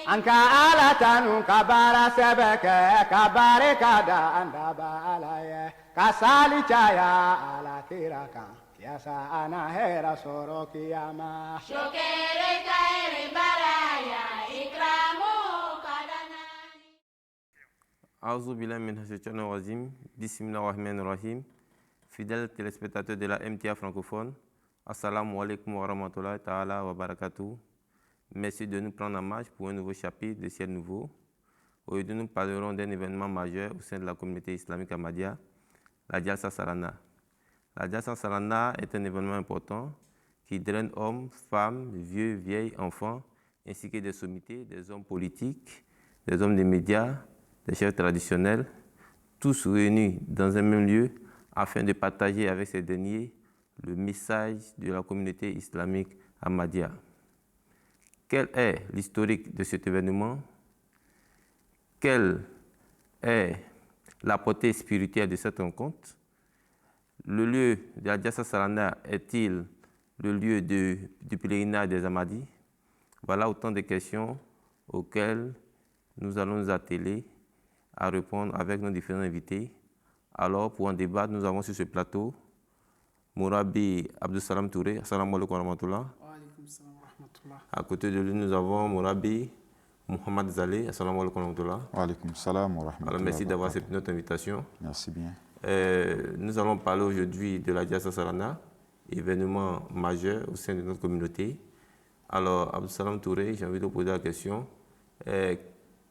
Anka ala tanu kabara sebeke kabare kada andaba alaye kasali chaya ala kiraka yasa ana hera soro kiyama shokere kaere baraya ikramu kadanani. Aouzu billahi minash shaitanir rajim. Bismillahir rahmanir rahim. Fidèles téléspectateurs de la MTA francophone, assalamu alaikum wa rahmatullahi ta'ala wa barakatuh. Merci de nous prendre en marche pour un nouveau chapitre de Ciel Nouveau. Aujourd'hui, nous parlerons d'un événement majeur au sein de la communauté islamique Ahmadiyya, la Jalsa Salana. La Jalsa Salana est un événement important qui draine hommes, femmes, vieux, vieilles, enfants, ainsi que des sommités, des hommes politiques, des hommes des médias, des chefs traditionnels, tous réunis dans un même lieu afin de partager avec ces derniers le message de la communauté islamique Ahmadiyya. Quel est l'historique de cet événement? Quelle est la portée spirituelle de cette rencontre? Le lieu de la Jalsa Salana est-il le lieu du pèlerinage des Ahmadis? Voilà autant de questions auxquelles nous allons nous atteler à répondre avec nos différents invités. Alors, pour en débattre, nous avons sur ce plateau Mourabi Abdussalam Touré. Assalamu alaikum wa rahmatullah. À côté de lui, nous avons Mourabi Mohamed Zaleh. Assalamu alaikum wa rahmatullah. Wa alaikum salam wa rahmatullah. Alors, merci d'avoir accepté notre invitation. Merci bien. Nous allons parler aujourd'hui de la Jalsa Salana, événement majeur au sein de notre communauté. Alors, Abdussalam Touré, j'ai envie de vous poser la question.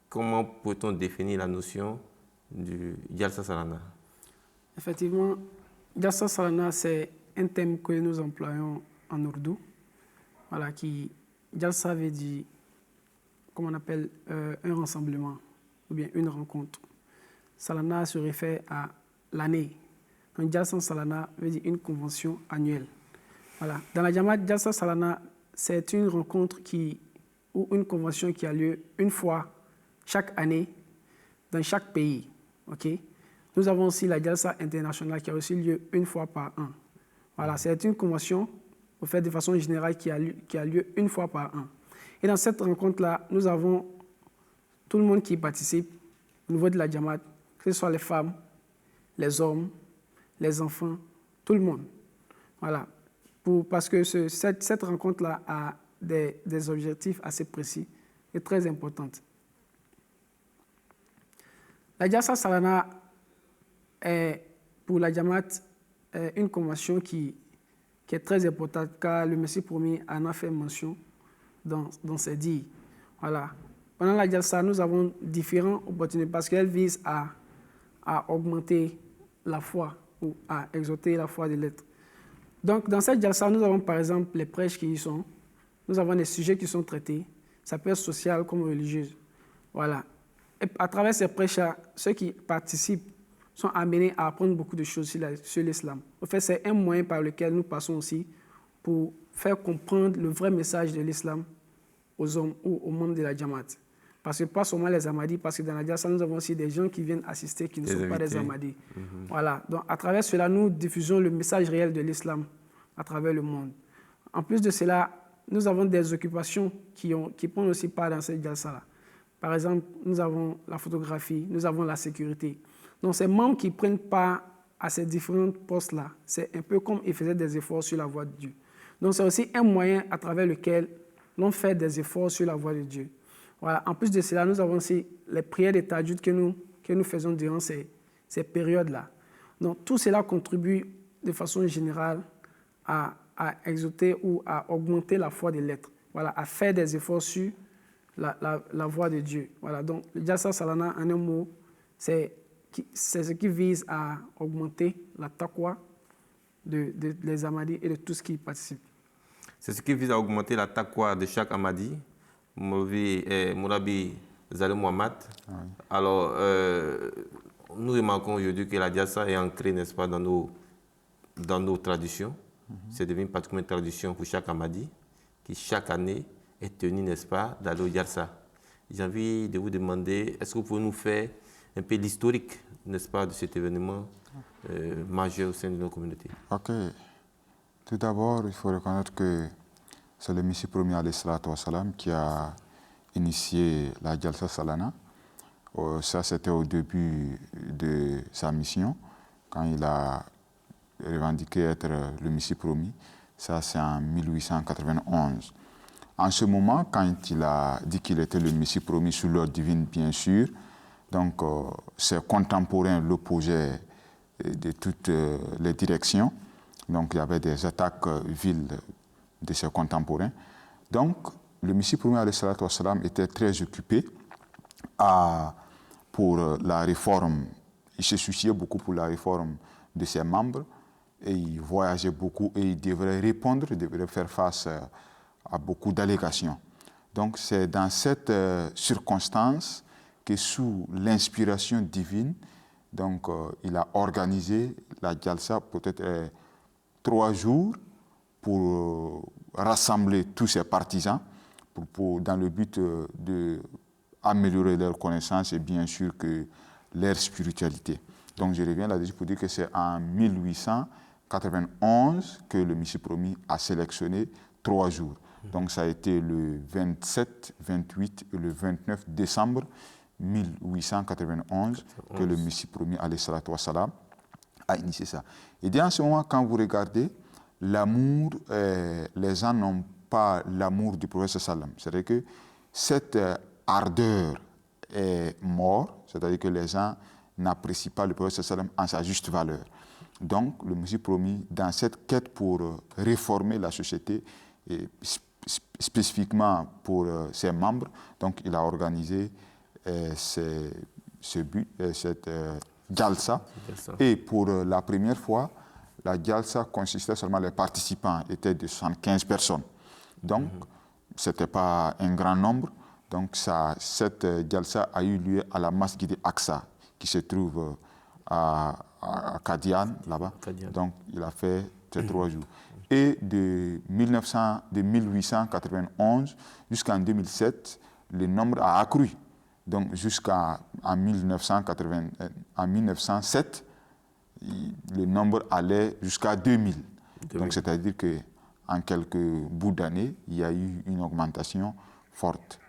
Comment peut-on définir la notion du Jalsa Salana? Effectivement, Jalsa Salana, c'est un thème que nous employons en ourdou. Voilà, qui Jalsa veut dire, comme on appelle, un rassemblement ou bien une rencontre. Salana se réfère à l'année. Donc Jalsa Salana veut dire une convention annuelle. Voilà. Dans la Jamaat, Jalsa Salana, c'est une rencontre ou une convention qui a lieu une fois chaque année dans chaque pays. Okay? Nous avons aussi la Jalsa internationale qui a aussi lieu une fois par an. Voilà, c'est une convention au fait de façon générale qui a lieu une fois par an. Et dans cette rencontre-là, nous avons tout le monde qui participe au niveau de la Jamaat, que ce soit les femmes, les hommes, les enfants, tout le monde. Voilà, parce que cette rencontre-là a des objectifs assez précis et très importants. La Jalsa Salana est pour la Jamaat une convention qui est très importante car le Messie promis en a fait mention dans ses dires. Voilà. Pendant la Jalsa, nous avons différentes opportunités parce qu'elle vise à augmenter la foi ou à exalter la foi de l'être. Donc, dans cette Jalsa, nous avons par exemple les prêches qui y sont. Nous avons des sujets qui sont traités. Ça peut être social comme religieux. Voilà. Et à travers ces prêches-là, ceux qui participent sont amenés à apprendre beaucoup de choses sur l'islam. En fait, c'est un moyen par lequel nous passons aussi pour faire comprendre le vrai message de l'islam aux hommes ou aux membres de la Jamaat. Parce que pas seulement les Ahmadis, parce que dans la Jalsa, nous avons aussi des gens qui viennent assister qui ne sont pas des Ahmadis. Voilà. Donc, à travers cela, nous diffusons le message réel de l'islam à travers le monde. En plus de cela, nous avons des occupations qui prennent aussi part dans cette Jalsa-là. Par exemple, nous avons la photographie, nous avons la sécurité. Donc, ces membres qui prennent part à ces différents postes-là, c'est un peu comme ils faisaient des efforts sur la voie de Dieu. Donc, c'est aussi un moyen à travers lequel l'on fait des efforts sur la voie de Dieu. Voilà. En plus de cela, nous avons aussi les prières de Tahajjud que nous faisons durant ces périodes-là. Donc, tout cela contribue de façon générale à exalter ou à augmenter la foi de l'être. Voilà, à faire des efforts sur la voie de Dieu. Voilà, donc le Jalsa Salana, en un mot, c'est ce qui vise à augmenter la taqwa des Ahmadis et de tout ce qui participe. C'est ce qui vise à augmenter la taqwa de chaque Ahmadi, Mourabi Zaleh Mohamed. Oui. Alors, nous remarquons aujourd'hui que la Jalsa est ancrée, n'est-ce pas, dans nos traditions. C'est devenu pratiquement une tradition pour chaque Ahmadi, qui chaque année est tenu, n'est-ce pas, d'aller au Jalsa. J'ai envie de vous demander, est-ce que vous pouvez nous faire un peu l'historique n'est-ce pas, de cet événement majeur au sein de nos communautés? Ok. Tout d'abord, il faut reconnaître que c'est le Messie premier alayhi salatu wa salam qui a initié la Jalsa Salana. Ça, c'était au début de sa mission, quand il a revendiqué être le Messie promis. Ça, c'est en 1891. En ce moment, quand il a dit qu'il était le Messie promis sous l'ordre divine, bien sûr, donc ses contemporains l'opposaient de toutes les directions. Donc il y avait des attaques viles de ses contemporains. Donc le Messie promis alayhi salatu wa salam était très occupé pour la réforme. Il se souciait beaucoup pour la réforme de ses membres et il voyageait beaucoup et il devrait répondre, il devrait faire face à beaucoup d'allégations. Donc c'est dans cette circonstance que sous l'inspiration divine, donc il a organisé la Jalsa peut-être 3 jours pour rassembler tous ses partisans dans le but d'améliorer leur connaissance et bien sûr que leur spiritualité. Donc je reviens là-dessus pour dire que c'est en 1891 que le Messie promis a sélectionné 3 jours. Donc ça a été le 27, 28 et le 29 décembre 1891 que le Messie promis alayhi salatu wa salam a initié ça. Et dès en ce moment, quand vous regardez, l'amour, les gens n'ont pas l'amour du prophète sallam. C'est-à-dire que cette ardeur est morte, c'est-à-dire que les gens n'apprécient pas le prophète sallam en sa juste valeur. Donc, le Messie promis, dans cette quête pour réformer la société, et spécifiquement pour ses membres, donc il a organisé cette Jalsa. Et pour la première fois, la Jalsa consistait seulement, les participants étaient de 75 personnes. Donc, ce n'était pas un grand nombre. Donc, cette Jalsa a eu lieu à la Masjid Aqsa, qui se trouve à Qadian, là-bas. Donc, il a fait ces 3 jours. Et de 1891 jusqu'en 2007, le nombre a accru. Donc, jusqu'en 1907, le nombre allait jusqu'à 2000. Donc, c'est-à-dire qu'en quelques bouts d'années, il y a eu une augmentation forte.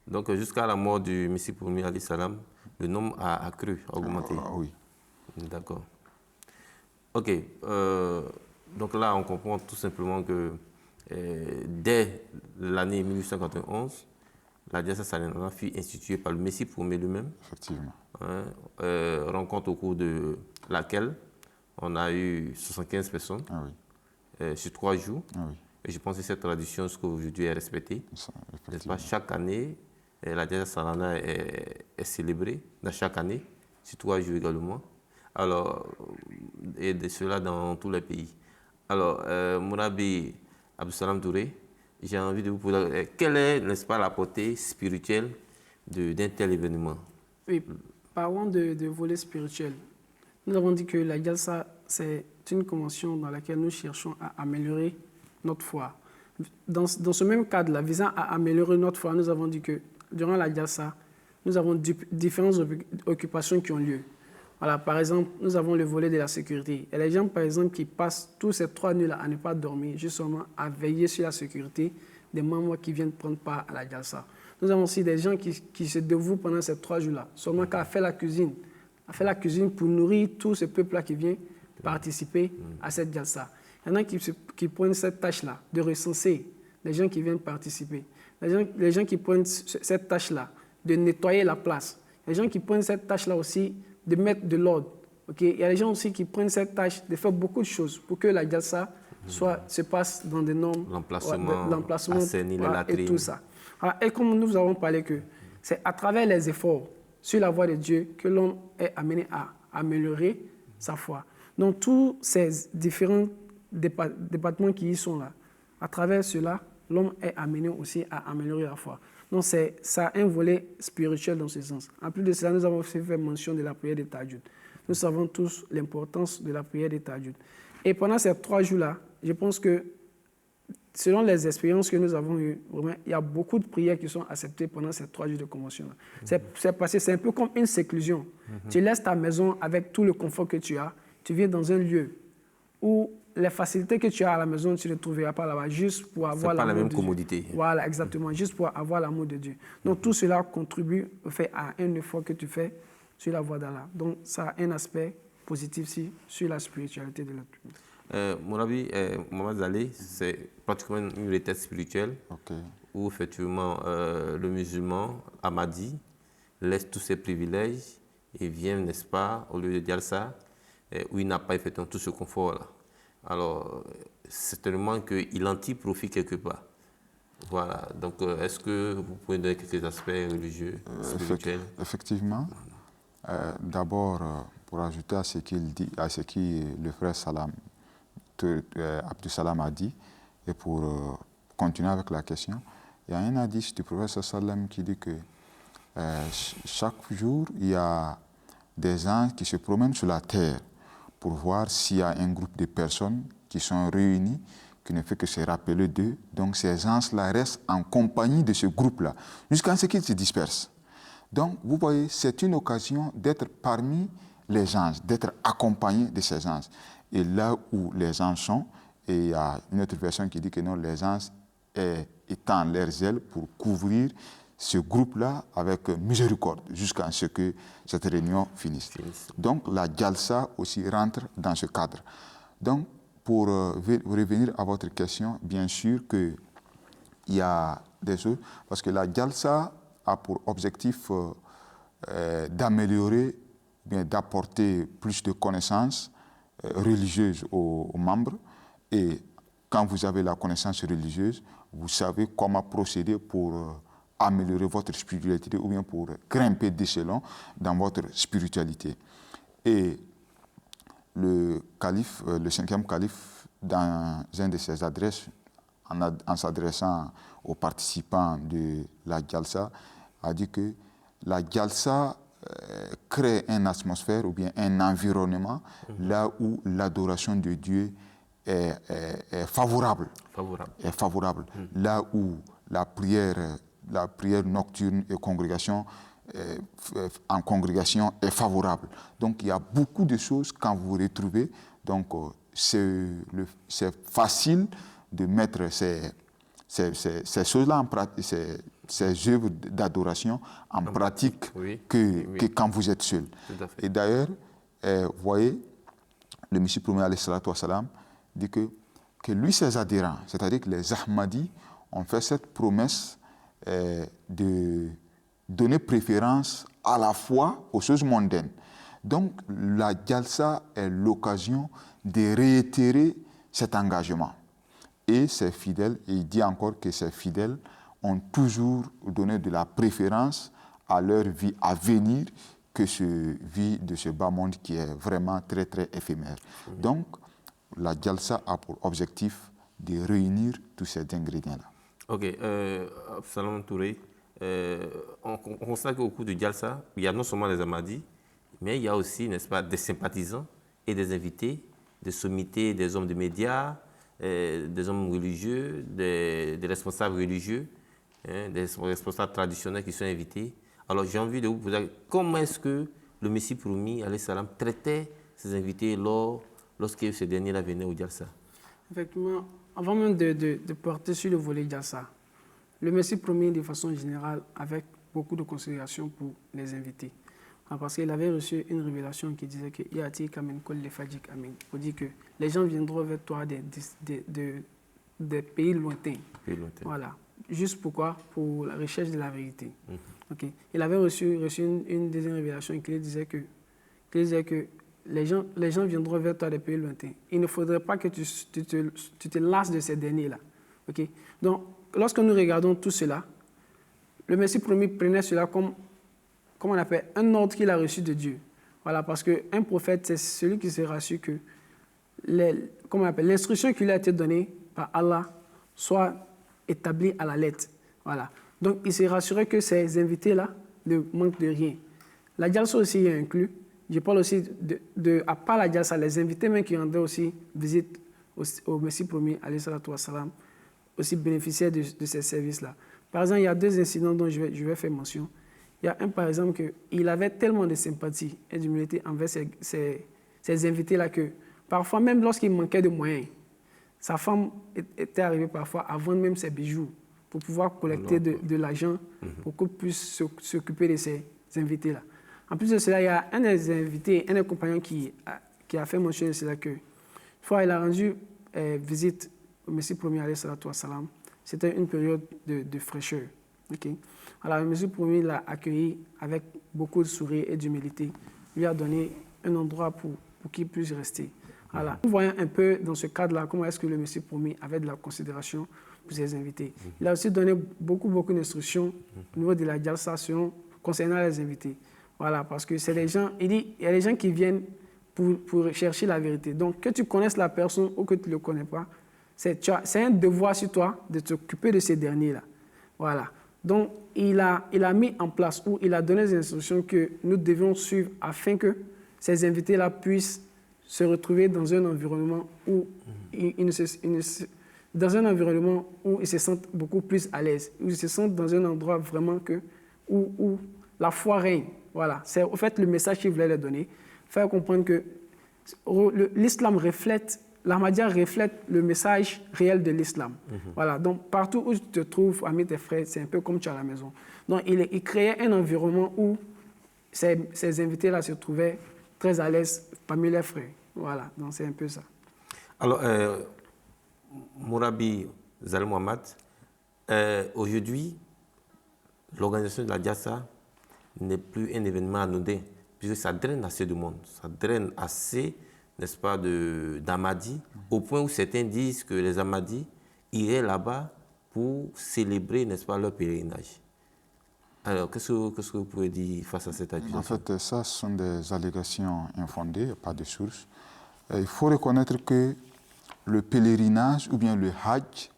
Donc, jusqu'à la mort du Messie promis alayhi salam, le nombre a accru, a augmenté. Oui. D'accord. Ok. Donc là, on comprend tout simplement que dès l'année 1891, la Jalsa Salana fut instituée par le Messie promis lui-même. Effectivement. Rencontre au cours de laquelle on a eu 75 personnes sur 3 jours. Et je pense que cette tradition jusqu'à aujourd'hui est respectée. N'est-ce pas? Chaque année, la Jalsa Salana est célébrée, dans chaque année, sur 3 jours également. Alors, et de cela dans tous les pays. Alors, Mourabi Abdussalam Touré, j'ai envie de vous poser, quelle est, n'est-ce pas, la portée spirituelle d'un tel événement? Oui, parlons de volet spirituel. Nous avons dit que la Jalsa, c'est une convention dans laquelle nous cherchons à améliorer notre foi. Dans ce même cadre-là, visant à améliorer notre foi, nous avons dit que durant la Jalsa, nous avons différentes occupations qui ont lieu. Voilà, par exemple, nous avons le volet de la sécurité. Il y a des gens, par exemple, qui passent tous ces 3 nuits-là à ne pas dormir, justement à veiller sur la sécurité des membres qui viennent prendre part à la Jalsa. Nous avons aussi des gens qui se dévouent pendant ces 3 jours-là, seulement qu'à faire la cuisine. À faire la cuisine pour nourrir tout ce peuple-là qui vient participer à cette Jalsa. Il y en a qui prennent cette tâche-là de recenser les gens qui viennent participer. Les gens qui prennent cette tâche-là de nettoyer la place. Les gens qui prennent cette tâche-là aussi de mettre de l'ordre. Okay? Il y a des gens aussi qui prennent cette tâche de faire beaucoup de choses pour que la Jalsa se passe dans des normes, l'emplacement, et tout ça. Alors, et comme nous avons parlé que c'est à travers les efforts sur la voie de Dieu que l'homme est amené à améliorer sa foi. Donc tous ces différents départements qui y sont là, à travers cela, l'homme est amené aussi à améliorer la foi. Donc ça a un volet spirituel dans ce sens. En plus de cela, nous avons aussi fait mention de la prière de Tahajjud. Nous savons tous l'importance de la prière de Tahajjud. Et pendant ces 3 jours-là, je pense que selon les expériences que nous avons eues, vraiment, il y a beaucoup de prières qui sont acceptées pendant ces 3 jours de convention. C'est un peu comme une séclusion. Tu laisses ta maison avec tout le confort que tu as, tu viens dans un lieu où les facilités que tu as à la maison, tu ne les trouveras pas là-bas, juste pour avoir l'amour de Dieu. C'est pas la même commodité. Voilà, exactement, juste pour avoir l'amour de Dieu. Donc tout cela contribue à un effort que tu fais sur la voie d'Allah. Donc ça a un aspect positif sur la spiritualité de l'être humain. Mon avis, Mohamed Zaleh, c'est pratiquement une retraite spirituelle où effectivement le musulman Ahmadi laisse tous ses privilèges et vient, n'est-ce pas, au lieu de Jalsa, où il n'a pas effectivement tout ce confort-là. Alors, certainement qu'il en tire profit quelque part. Voilà. Donc, est-ce que vous pouvez donner quelques aspects religieux, spirituels? Effectivement. D'abord, pour ajouter à ce qu'il dit, à ce que le frère Abdou Salam a dit, et pour continuer avec la question, il y a un hadith du prophète sallam qui dit que chaque jour, il y a des anges qui se promènent sur la terre pour voir s'il y a un groupe de personnes qui sont réunies, qui ne fait que se rappeler d'eux. Donc ces anges-là restent en compagnie de ce groupe-là, jusqu'à ce qu'ils se dispersent. Donc vous voyez, c'est une occasion d'être parmi les anges, d'être accompagné de ces anges. Et là où les anges sont, et il y a une autre version qui dit que non, les anges étendent leurs ailes pour couvrir ce groupe-là avec miséricorde jusqu'à ce que cette réunion finisse. Donc la Jalsa aussi rentre dans ce cadre. Donc pour revenir à votre question, bien sûr qu'il y a des choses, parce que la Jalsa a pour objectif d'améliorer, bien d'apporter plus de connaissances religieuses aux membres. Et quand vous avez la connaissance religieuse, vous savez comment procéder pour améliorer votre spiritualité ou bien pour grimper d'échelon dans votre spiritualité. Et le calife, le 5e calife, dans un de ses adresses, en s'adressant aux participants de la Jalsa, a dit que la Jalsa crée une atmosphère ou bien un environnement là où l'adoration de Dieu est favorable. Est favorable. Là où la prière nocturne et en congrégation est favorable. Donc il y a beaucoup de choses quand vous vous retrouvez. Donc c'est facile de mettre ces choses-là en pratique, ces œuvres d'adoration en pratique que quand vous êtes seul. Et d'ailleurs, vous voyez, le Messie promet alayhi salatu wa salam dit que lui, ses adhérents, c'est-à-dire que les Ahmadis, ont fait cette promesse de donner préférence à la fois aux choses mondaines. Donc la Jalsa est l'occasion de réitérer cet engagement. Et ses fidèles, et il dit encore que ses fidèles ont toujours donné de la préférence à leur vie à venir que ce vie de ce bas monde qui est vraiment très très éphémère. Donc la Jalsa a pour objectif de réunir tous ces ingrédients-là. Ok, Absalom Touré, on constate qu'au cours du Jalsa, il y a non seulement les Ahmadis, mais il y a aussi, n'est-ce pas, des sympathisants et des invités, des sommités, des hommes de médias, des hommes religieux, des responsables religieux, des responsables traditionnels qui sont invités. Alors j'ai envie de vous poser, comment est-ce que le Messie promis, alayhi salam, traitait ses invités lorsque ces derniers-là venaient au Jalsa? Effectivement, avant même de porter sur le volet Jalsa, le Messie promis de façon générale avec beaucoup de considération pour les invités. Parce qu'il avait reçu une révélation qui disait que Yati Kamen Kol Lefajik Amin. Pour dire que les gens viendront vers toi des pays lointains. Voilà. Juste pourquoi? Pour la recherche de la vérité. Okay. Il avait reçu une deuxième révélation qui disait que les gens viendront vers toi des pays lointains. Il ne faudrait pas que tu te lasses de ces derniers-là. Okay. Donc, lorsque nous regardons tout cela, le Messie promis prenait cela comme on appelle, un ordre qu'il a reçu de Dieu. Voilà, parce qu'un prophète, c'est celui qui s'est rassuré que l'instruction qui lui a été donnée par Allah soit établie à la lettre. Voilà. Donc, il s'est rassuré que ces invités-là ne manquent de rien. La Jalsa aussi est inclus. Je parle aussi à part la Jalsa, les invités même qui rendaient aussi visite au Messie promis, alayhi salatu wa salam, aussi bénéficiaient de ces services-là. Par exemple, il y a 2 incidents dont je vais faire mention. Il y a un, par exemple, qu'il avait tellement de sympathie et d'humilité envers ces invités-là que parfois, même lorsqu'il manquait de moyens, sa femme était arrivée parfois à vendre même ses bijoux pour pouvoir collecter de l'argent pour qu'on puisse s'occuper de ces invités-là. En plus de cela, il y a un des invités, un des compagnons qui a fait mention de cela que, une fois, il a rendu visite au Messie premier, alayhi salatu wa salam. C'était une période de fraîcheur. Okay? Alors, le Messie premier l'a accueilli avec beaucoup de sourire et d'humilité. Lui a donné un endroit pour qu'il puisse rester. Voilà. Nous voyons un peu dans ce cadre-là comment est-ce que le Messie promis avait de la considération pour ses invités. Il a aussi donné beaucoup d'instructions au niveau de la jalsa concernant les invités. Voilà, parce que c'est des gens, il dit, il y a des gens qui viennent pour chercher la vérité. Donc, que tu connaisses la personne ou que tu ne le connais pas, c'est un devoir sur toi de t'occuper de ces derniers-là. Voilà. Donc, il a mis en place ou il a donné des instructions que nous devions suivre afin que ces invités-là puissent se retrouver dans un environnement où ils se sentent beaucoup plus à l'aise, où ils se sentent dans un endroit vraiment où la foi règne. Voilà, c'est au fait le message qu'il voulait leur donner, faire comprendre que l'islam reflète, l'Ahmadiyya reflète le message réel de l'islam. Voilà, donc partout où tu te trouves, amis tes frères, c'est un peu comme tu es à la maison. Donc il créait un environnement où ces invités-là se trouvaient très à l'aise parmi les frères. Voilà, donc c'est un peu ça. Alors, Mourabi Zal Mohamed, aujourd'hui, l'organisation de la Jalsa n'est plus un événement anodin, puisque ça draine assez de monde, ça draine assez, n'est-ce pas, d'Ahmadis, au point où certains disent que les Ahmadis iraient là-bas pour célébrer, n'est-ce pas, leur pèlerinage. Alors, qu'est-ce que vous pouvez dire face à cette accusation? En fait, ça, ce sont des allégations infondées, pas de source. Il faut reconnaître que le pèlerinage ou bien le Hajj,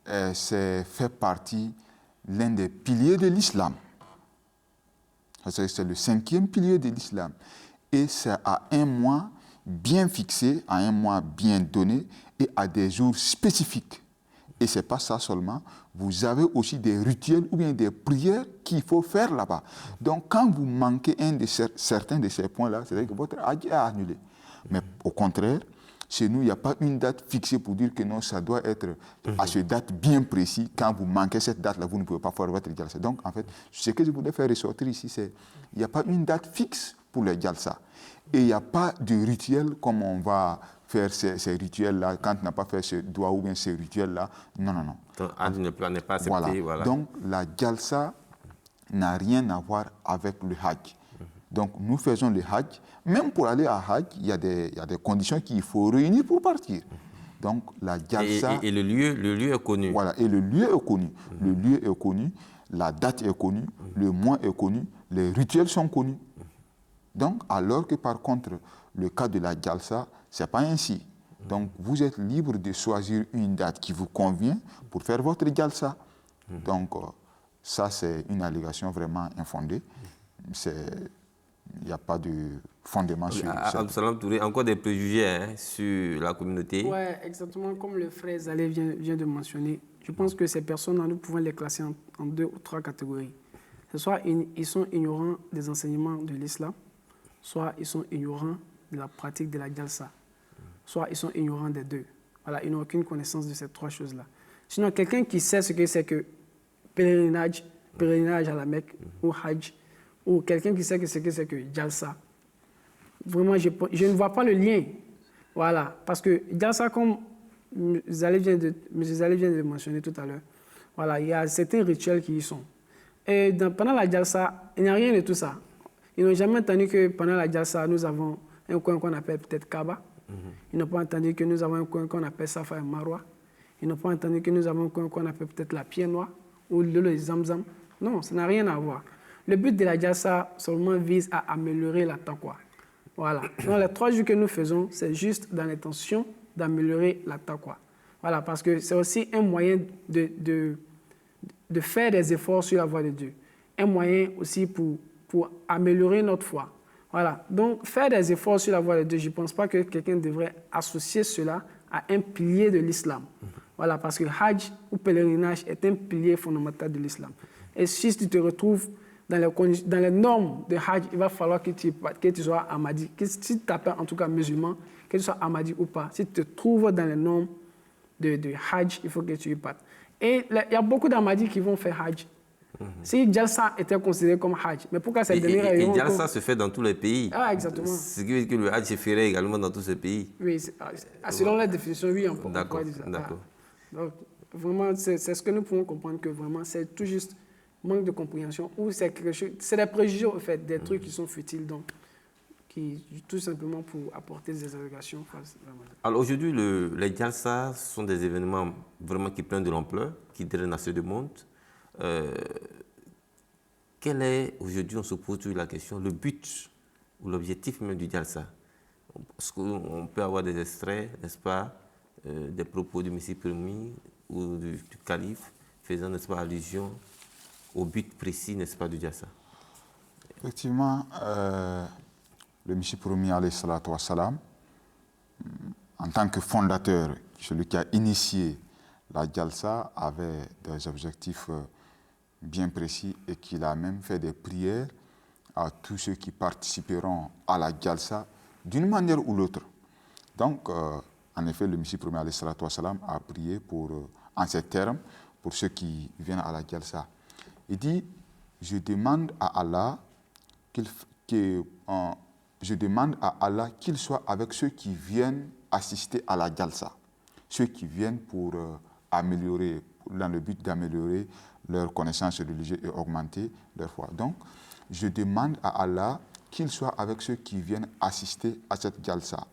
fait partie l'un des piliers de l'islam. C'est le 5e pilier de l'islam. Et c'est à un mois bien fixé, à un mois bien donné et à des jours spécifiques. Et ce n'est pas ça seulement. Vous avez aussi des rituels ou bien des prières qu'il faut faire là-bas. Donc, quand vous manquez certains de ces points-là, c'est-à-dire que votre hajj est annulé. Mais au contraire, chez nous, il n'y a pas une date fixée pour dire que non, ça doit être à cette date bien précise. Quand vous manquez cette date-là, vous ne pouvez pas faire votre jalsa. Donc, en fait, ce que je voulais faire ressortir ici, c'est qu'il n'y a pas une date fixe pour les jalsa. Et il n'y a pas de rituel comme on va faire ces rituels-là, quand tu n'as pas fait ce doigt ou bien ces rituels-là. Non. Donc, Hajj n'est pas accepté. Voilà. Donc, la jalsa n'a rien à voir avec le Hajj. Donc, nous faisons le Hajj. Même pour aller à Hajj, il y a des conditions qu'il faut réunir pour partir. Donc, la jalsa... Et le lieu est connu. Voilà, et le lieu est connu. Le lieu est connu, la date est connue, le mois est connu, les rituels sont connus. Donc, alors que par contre, le cas de la jalsa, ce n'est pas ainsi. Donc, vous êtes libre de choisir une date qui vous convient pour faire votre jalsa. Donc, ça, c'est une allégation vraiment infondée. Il n'y a pas de fondement sur ça. Absalam Touré, encore des préjugés sur la communauté. Oui, exactement comme le frère Zalé vient de mentionner. Je pense que ces personnes-là, nous pouvons les classer en 2 ou 3 catégories. Soit ils sont ignorants des enseignements de l'islam, soit ils sont ignorants de la pratique de la jalsa, soit ils sont ignorants des deux. Voilà, ils n'ont aucune connaissance de ces 3 choses-là. Sinon, quelqu'un qui sait ce que c'est que pèlerinage à la Mecque ou Hajj, ou quelqu'un qui sait ce que c'est que jalsa, vraiment, je ne vois pas le lien. Voilà, parce que jalsa, comme M. Zalé vient de mentionner tout à l'heure, voilà, il y a certains rituels qui y sont. Et pendant la jalsa, il n'y a rien de tout ça. Ils n'ont jamais entendu que pendant la jalsa, nous avons un coin qu'on appelle peut-être Kaaba. Ils n'ont pas entendu que nous avons un coin qu'on appelle Safa et Marwa. Ils n'ont pas entendu que nous avons un coin qu'on appelle peut-être la pierre noire ou le Zamzam. Non, ça n'a rien à voir. Le but de la jalsa seulement vise à améliorer la taqwa. Voilà. Donc, les 3 jours que nous faisons, c'est juste dans l'intention d'améliorer la taqwa. Voilà, parce que c'est aussi un moyen de faire des efforts sur la voie de Dieu. Un moyen aussi pour améliorer notre foi. Voilà. Donc, faire des efforts sur la voie de Dieu, je ne pense pas que quelqu'un devrait associer cela à un pilier de l'islam. Voilà, parce que Hajj ou pèlerinage est un pilier fondamental de l'islam. Et si tu te retrouves dans les normes de Hajj, il va falloir que tu sois Ahmadi. Si tu t'appelles en tout cas musulman, que tu sois Ahmadi ou pas, si tu te trouves dans les normes de Hajj, il faut que tu y partes. Et il y a beaucoup d'Ahmadis qui vont faire Hajj. Si Jalsa était considéré comme Hajj, mais pourquoi cette dernière Et Jalsa se fait dans tous les pays. Ah, exactement. Ce qui veut dire que le Hajj se ferait également dans tous ces pays. Oui, selon la définition, oui, on peut dire ça. D'accord. Donc, vraiment, c'est ce que nous pouvons comprendre, que vraiment, c'est tout juste manque de compréhension ou c'est des préjugés, en fait, des trucs qui sont futiles, donc, tout simplement pour apporter des allégations. Alors aujourd'hui, les Jalsa sont des événements vraiment qui prennent de l'ampleur, qui drainent assez de monde. Quel est, aujourd'hui, on se pose toujours la question, le but ou l'objectif même du Jalsa? Parce qu'on peut avoir des extraits, n'est-ce pas, des propos du Messie Premier ou du calife faisant, n'est-ce pas, allusion au but précis, n'est-ce pas, du Jalsa? Effectivement, le Messie Premier, alayhi salatu wa salam, en tant que fondateur, celui qui a initié la Jalsa, avait des objectifs bien précis et qu'il a même fait des prières à tous ceux qui participeront à la Jalsa d'une manière ou l'autre. Donc, en effet, le Messie Premier, alayhi salatu wa salam, a prié en ces termes pour ceux qui viennent à la Jalsa. Il dit, je demande à Allah qu'il soit avec ceux qui viennent assister à la Jalsa, ceux qui viennent pour améliorer, dans le but d'améliorer leur connaissance religieuse et augmenter leur foi. Donc, je demande à Allah qu'il soit avec ceux qui viennent assister à cette Jalsa,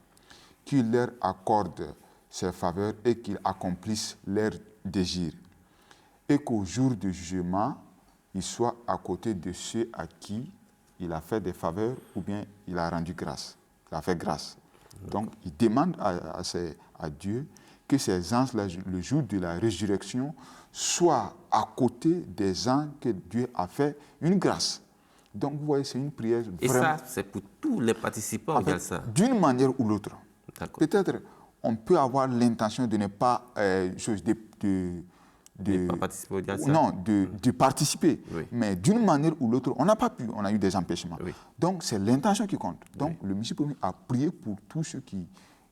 qu'il leur accorde ses faveurs et qu'il accomplisse leurs désirs. Et qu'au jour du jugement, il soit à côté de ceux à qui il a fait des faveurs ou bien il a rendu grâce. Il a fait grâce. Donc, il demande à Dieu que ces anges-là, le jour de la résurrection, soient à côté des gens que Dieu a fait une grâce. Donc, vous voyez, c'est une prière vraiment... Et ça, c'est pour tous les participants au Jalsa. D'une manière ou l'autre. Peut-être, on peut avoir l'intention de ne pas... de pas participer au Jalsa. Non, de participer. Oui. Mais d'une manière ou l'autre, on n'a pas pu, on a eu des empêchements. Oui. Donc, c'est l'intention qui compte. Donc, le Messie Premier a prié pour tous ceux qui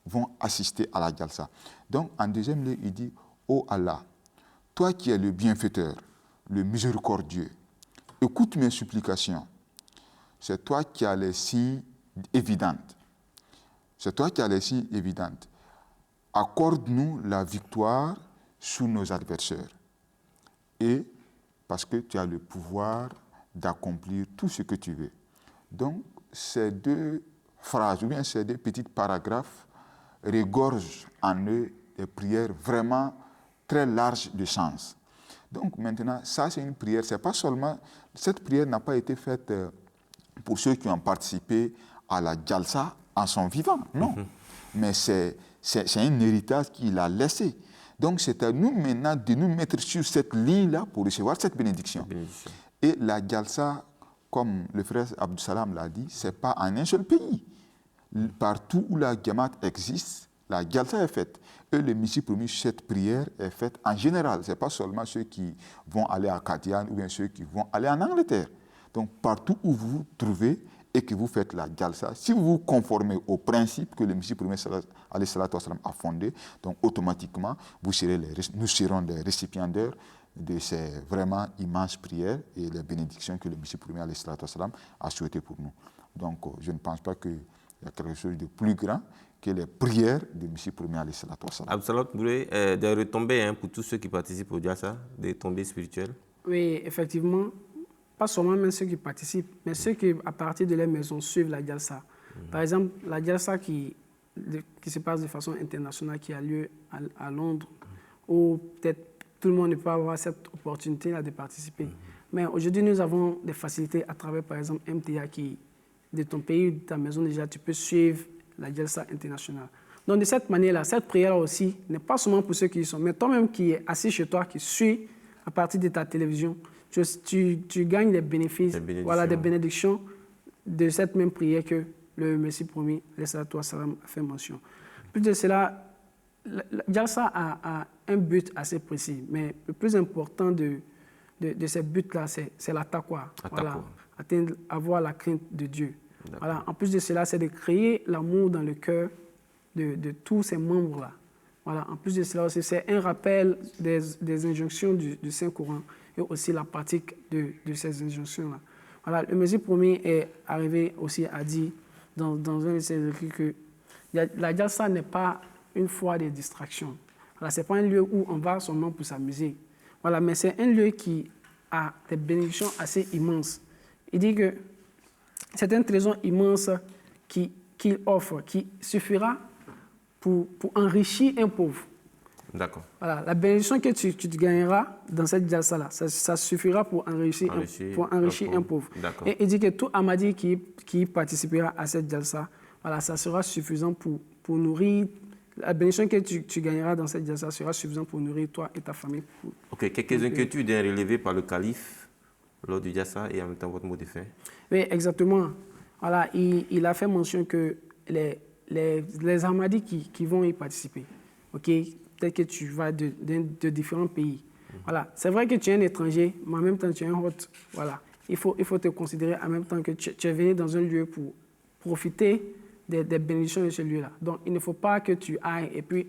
vont assister à la Jalsa. Donc, en deuxième lieu, il dit, « Ô Allah, toi qui es le bienfaiteur, le miséricordieux, écoute mes supplications. C'est toi qui as les signes évidentes. C'est toi qui as les signes évidentes. Accorde-nous la victoire sur nos adversaires. Et parce que tu as le pouvoir d'accomplir tout ce que tu veux. » Donc, ces deux phrases, ou bien ces deux petits paragraphes, regorgent en eux des prières vraiment très larges de sens. Donc maintenant, ça c'est une prière, c'est pas seulement, cette prière n'a pas été faite pour ceux qui ont participé à la Jalsa en son vivant, non. Mais c'est un héritage qu'il a laissé. Donc c'est à nous maintenant de nous mettre sur cette ligne-là pour recevoir cette bénédiction. Et la Jalsa, comme le frère Abdou Salam l'a dit, c'est pas en un seul pays. Partout où la Jamaat existe, la Jalsa est faite. Et le Messie Premier, cette prière est faite en général. Ce n'est pas seulement ceux qui vont aller à Kadian ou bien ceux qui vont aller en Angleterre. Donc partout où vous vous trouvez et que vous faites la Jalsa, si vous vous conformez au principe que le Messie Premier a fondé, donc automatiquement, nous serons les récipiendaires de ces vraiment immenses prières et les bénédictions que le Messie Premier a souhaité pour nous. Donc je ne pense pas qu'il y a quelque chose de plus grand que les prières de Messie Premier alayhi salatu wa salam. Absalat Bouré, des retombées pour tous ceux qui participent au Jalsa, des tombées spirituelles. Oui, effectivement. Pas seulement même ceux qui participent, mais ceux qui, à partir de leur maison, suivent la Jalsa. Par exemple, la Jalsa qui se passe de façon internationale, qui a lieu à Londres, où peut-être tout le monde ne peut pas avoir cette opportunité-là de participer. Mais aujourd'hui, nous avons des facilités à travers, par exemple, MTA, qui, de ton pays, de ta maison déjà, tu peux suivre la Jalsa internationale. Donc, de cette manière-là, cette prière aussi n'est pas seulement pour ceux qui y sont, mais toi-même qui es assis chez toi, qui suis à partir de ta télévision, tu gagnes des bénéfices, voilà, des bénédictions de cette même prière que le Messie Premier, alayhi salatu wa salam, a fait mention. Plus de cela, la Jalsa a un but assez précis. Mais le plus important de ces buts-là, c'est la taqwa. Voilà, avoir la crainte de Dieu. Voilà. En plus de cela, c'est de créer l'amour dans le cœur de tous ces membres-là. Voilà. En plus de cela aussi, c'est un rappel des injonctions du Saint-Coran et aussi la pratique de ces injonctions-là. Voilà. Le Messie promis est arrivé aussi à dire dans un de ses écrits que la jalsa n'est pas une fois de distraction. Voilà, ce n'est pas un lieu où on va seulement pour s'amuser. Voilà, mais c'est un lieu qui a des bénédictions assez immenses. Il dit que c'est un trésor immense qu'il offre, qui suffira pour enrichir un pauvre. D'accord. Voilà, la bénédiction que tu gagneras dans cette jalsa-là, ça suffira pour enrichir un pauvre. Et il dit que tout Ahmadi qui participera à cette jalsa, voilà, ça sera suffisant pour nourrir. La bénédiction que tu gagneras dans cette jalsa sera suffisante pour nourrir toi et ta famille. Ok, quelques inquiétudes relevées par le calife lors du jalsa et en même temps votre mot de fin. Oui, exactement. Voilà, il a fait mention que les Ahmadis qui vont y participer, ok, peut-être que tu vas de différents pays. Voilà, c'est vrai que tu es un étranger, mais en même temps tu es un hôte. Voilà, il faut te considérer en même temps que tu es venu dans un lieu pour profiter des bénédictions de ce lieu-là. Donc, il ne faut pas que tu ailles et puis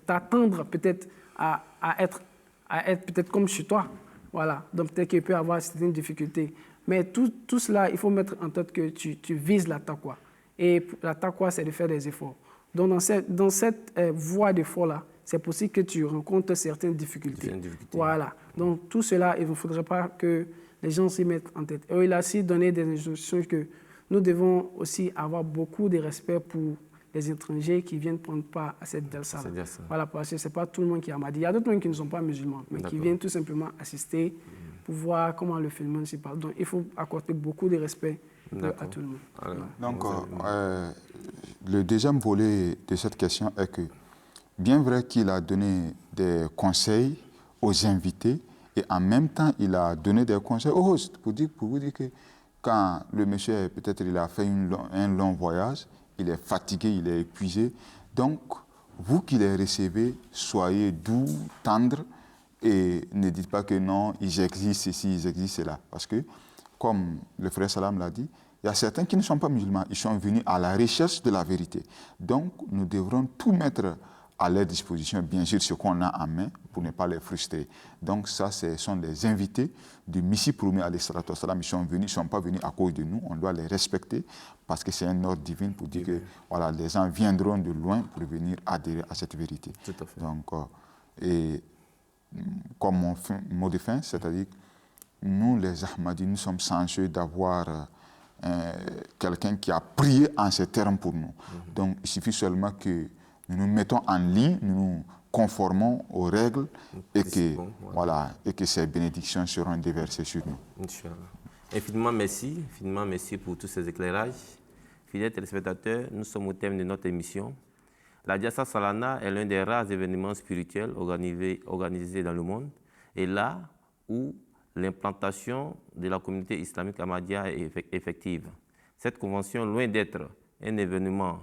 t'attendre peut-être à être peut-être comme chez toi. Voilà. Donc, peut-être qu'il peut y avoir certaines difficultés. Mais tout cela, il faut mettre en tête que tu vises la taqwa. Et la taqwa, c'est de faire des efforts. Donc, dans cette voie d'effort-là, c'est possible que tu rencontres certaines difficultés. Voilà. Donc, tout cela, il ne faudrait pas que les gens s'y mettent en tête. Et il a aussi donné des instructions que nous devons aussi avoir beaucoup de respect pour les étrangers qui viennent prendre part à cette jalsa. Voilà, parce que ce n'est pas tout le monde qui est Ahmadi. Il y a d'autres qui ne sont pas musulmans, mais qui viennent tout simplement assister pour voir comment le phénomène se passe. Donc, il faut accorder beaucoup de respect à tout le monde. Voilà. Donc, le deuxième volet de cette question est que, bien vrai qu'il a donné des conseils aux invités, et en même temps, il a donné des conseils aux hostes pour vous dire que quand le monsieur, peut-être, il a fait un long voyage, il est fatigué, il est épuisé. Donc, vous qui les recevez, soyez doux, tendres, et ne dites pas que non, ils existent ceci, ils existent cela. Parce que, comme le frère Salam l'a dit, il y a certains qui ne sont pas musulmans, ils sont venus à la recherche de la vérité. Donc, nous devrons tout mettre à leur disposition, bien sûr, ce qu'on a en main, pour ne pas les frustrer. Donc ça, ce sont des invités du Messie promis, alayhi salatu wassalam. Ils ne sont pas venus à cause de nous, on doit les respecter, parce que c'est un ordre divin pour dire que voilà, les gens viendront de loin pour venir adhérer à cette vérité. Tout à fait. Donc, et comme mon mot de fin, c'est-à-dire, nous, les Ahmadis, nous sommes chanceux d'avoir quelqu'un qui a prié en ces termes pour nous. Donc, il suffit seulement que nous nous mettons en ligne, nous nous conformons aux règles et que ces bénédictions seront déversées sur nous. Inch'Allah. Infiniment merci pour tous ces éclairages. Fidèles téléspectateurs, nous sommes au thème de notre émission. La Jalsa Salana est l'un des rares événements spirituels organisés dans le monde et là où l'implantation de la communauté islamique ahmadiyya est effective. Cette convention, loin d'être un événement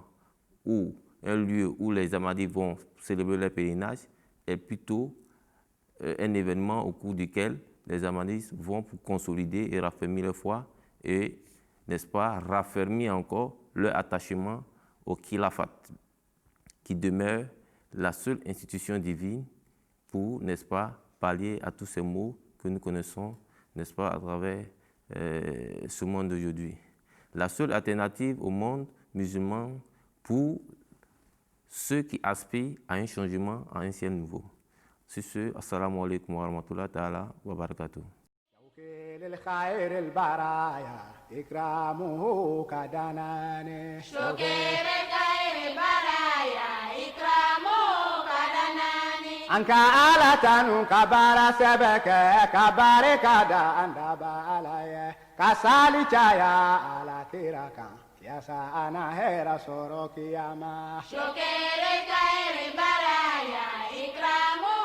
ou un lieu où les Ahmadis vont célébrer leur pèlerinage, est plutôt un événement au cours duquel les Ahmadis vont pour consolider et raffermir leur foi et, n'est-ce pas, raffermir encore leur attachement au khilafat, qui demeure la seule institution divine pour, n'est-ce pas, pallier à tous ces maux que nous connaissons, n'est-ce pas, à travers ce monde d'aujourd'hui. La seule alternative au monde musulman pour ceux qui aspirent à un changement, à un ciel nouveau. C'est ce, assalamu alaikum wa rahmatullahi ta'ala wa barakatuh. Anka ala tanu kabara sebeke kabare kada andaba alaye kasali chaya ala tiraka yasa ana hera soro kiyama shokere kaere baraya ikramu